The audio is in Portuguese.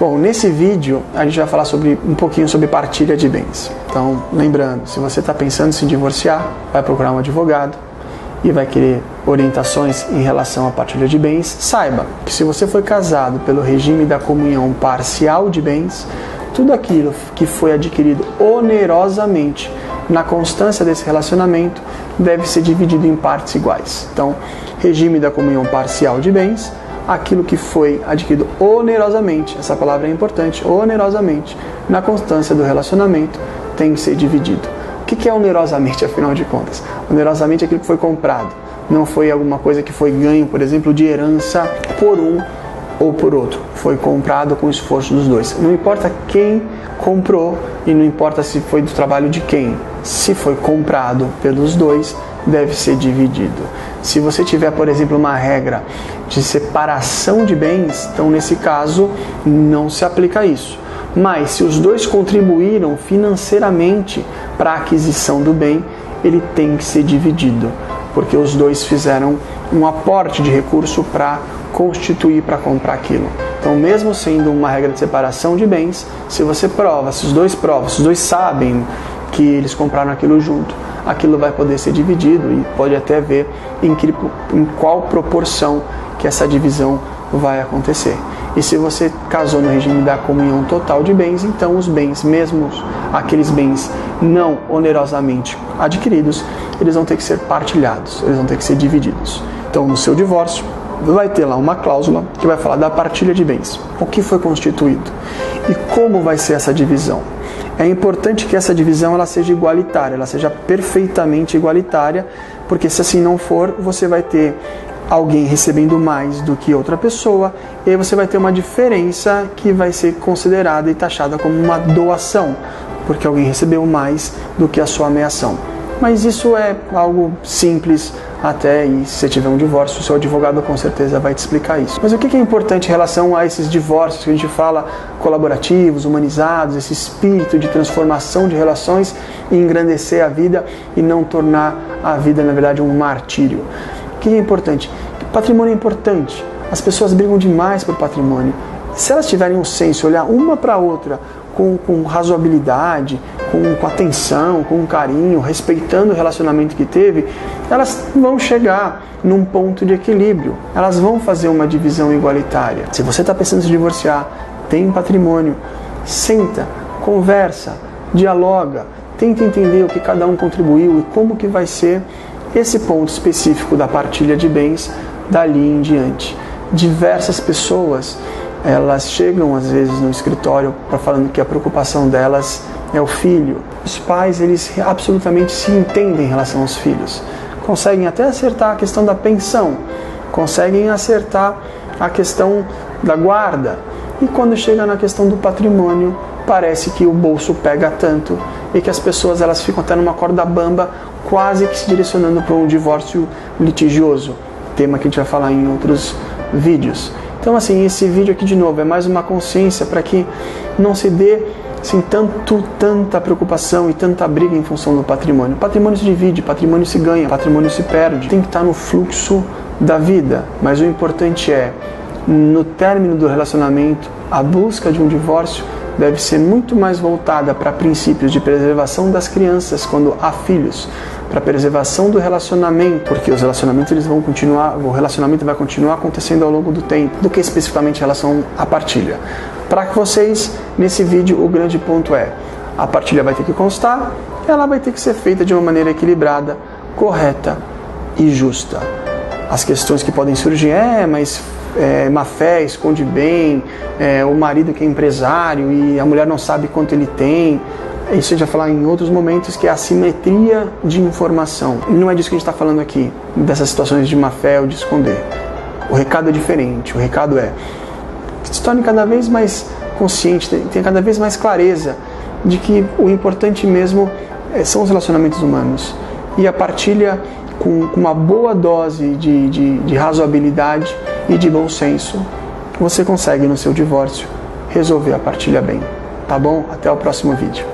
Bom, nesse vídeo a gente vai falar um pouquinho sobre partilha de bens. Então, lembrando, se você está pensando em se divorciar, vai procurar um advogado e vai querer orientações em relação à partilha de bens, saiba que se você foi casado pelo regime da comunhão parcial de bens, tudo aquilo que foi adquirido onerosamente na constância desse relacionamento deve ser dividido em partes iguais. Então, regime da comunhão parcial de bens, aquilo que foi adquirido onerosamente, essa palavra é importante, onerosamente, na constância do relacionamento, tem que ser dividido. O que é onerosamente, afinal de contas? Onerosamente é aquilo que foi comprado, não foi alguma coisa que foi ganho, por exemplo, de herança por um ou por outro. Foi comprado com o esforço dos dois. Não importa quem comprou e não importa se foi do trabalho de quem. Se foi comprado pelos dois, deve ser dividido. Se você tiver, por exemplo, uma regra de separação de bens, então nesse caso não se aplica isso. Mas se os dois contribuíram financeiramente para a aquisição do bem, ele tem que ser dividido, porque os dois fizeram um aporte de recurso para constituir, para comprar aquilo. Então, mesmo sendo uma regra de separação de bens, se você prova, se os dois sabem que eles compraram aquilo junto, aquilo vai poder ser dividido e pode até ver em qual proporção que essa divisão vai acontecer. E se você casou no regime da comunhão total de bens, então os bens, mesmo aqueles bens não onerosamente adquiridos, eles vão ter que ser partilhados, eles vão ter que ser divididos. Então, no seu divórcio, vai ter lá uma cláusula que vai falar da partilha de bens, o que foi constituído e como vai ser essa divisão. É importante que essa divisão ela seja igualitária, ela seja perfeitamente igualitária, porque se assim não for, você vai ter alguém recebendo mais do que outra pessoa, e aí você vai ter uma diferença que vai ser considerada e taxada como uma doação, porque alguém recebeu mais do que a sua ameação. Mas isso é algo simples até, e se você tiver um divórcio, o seu advogado com certeza vai te explicar isso. Mas o que é importante em relação a esses divórcios que a gente fala colaborativos, humanizados, esse espírito de transformação de relações e engrandecer a vida e não tornar a vida, na verdade, um martírio? O que é importante? Patrimônio é importante. As pessoas brigam demais por patrimônio. Se elas tiverem um senso, olhar uma para a outra com razoabilidade, com atenção, com carinho, respeitando o relacionamento que teve, elas vão chegar num ponto de equilíbrio. Elas vão fazer uma divisão igualitária. Se você está pensando em se divorciar, tem patrimônio, senta, conversa, dialoga, tenta entender o que cada um contribuiu e como que vai ser esse ponto específico da partilha de bens dali em diante. Diversas pessoas, elas chegam às vezes no escritório falando que a preocupação delas é o filho. Os pais, eles absolutamente se entendem em relação aos filhos. Conseguem até acertar a questão da pensão, conseguem acertar a questão da guarda. E quando chega na questão do patrimônio, parece que o bolso pega tanto e que as pessoas elas ficam até numa corda bamba, quase que se direcionando para um divórcio litigioso, tema que a gente vai falar em outros vídeos. Então, assim, esse vídeo aqui, de novo, é mais uma consciência para que não se dê assim, tanta preocupação e tanta briga em função do patrimônio. Patrimônio se divide, patrimônio se ganha, patrimônio se perde. Tem que estar no fluxo da vida, mas o importante é, no término do relacionamento, a busca de um divórcio deve ser muito mais voltada para princípios de preservação das crianças quando há filhos, para preservação do relacionamento, porque os relacionamentos eles vão continuar, o relacionamento vai continuar acontecendo ao longo do tempo, do que especificamente em relação à partilha. Para vocês, nesse vídeo, o grande ponto é, a partilha vai ter que constar, ela vai ter que ser feita de uma maneira equilibrada, correta e justa. As questões que podem surgir, mas má fé, esconde bem, o marido que é empresário e a mulher não sabe quanto ele tem. Isso a gente vai falar em outros momentos, que é a assimetria de informação. E não é disso que a gente está falando aqui, dessas situações de má fé ou de esconder. O recado é diferente, o recado é que se torne cada vez mais consciente, tenha cada vez mais clareza de que o importante mesmo são os relacionamentos humanos. E a partilha com uma boa dose de razoabilidade e de bom senso, você consegue no seu divórcio resolver a partilha bem. Tá bom? Até o próximo vídeo.